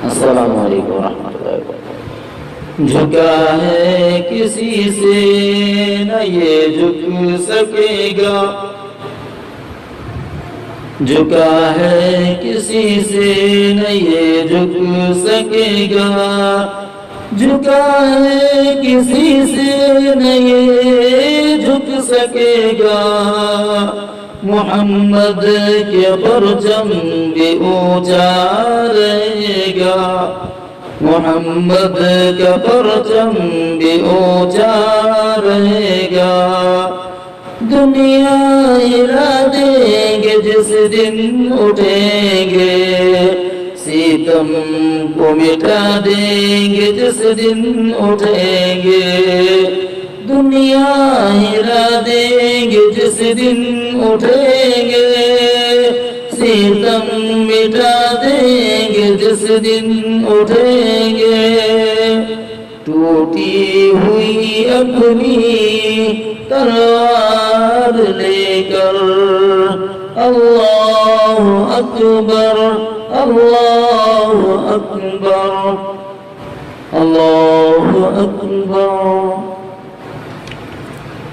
السلام علیکم ورحمۃ اللہ وبرکاتہ۔ جھکا ہے کسی سے نہ یہ جھک سکے گا، جھکا ہے کسی سے نہ یہ جھک سکے گا، جھکا ہے کسی سے نہ یہ جھک سکے گا، محمد کے پرچم بھی اونچا رہے گا، محمد کا پرچم بھی اونچا رہے گا، دنیا ہلا دیں گے جس دن اٹھیں گے، ستم کو مٹا دیں گے جس دن اٹھیں گے، دنیا ہلا دیں گے جس دن اٹھیں گے، ستم مٹا دیں گے جس دن اٹھیں گے، ٹوٹی ہوئی اپنی تلوار لے کر، اللہ اکبر اللہ اکبر اللہ اکبر۔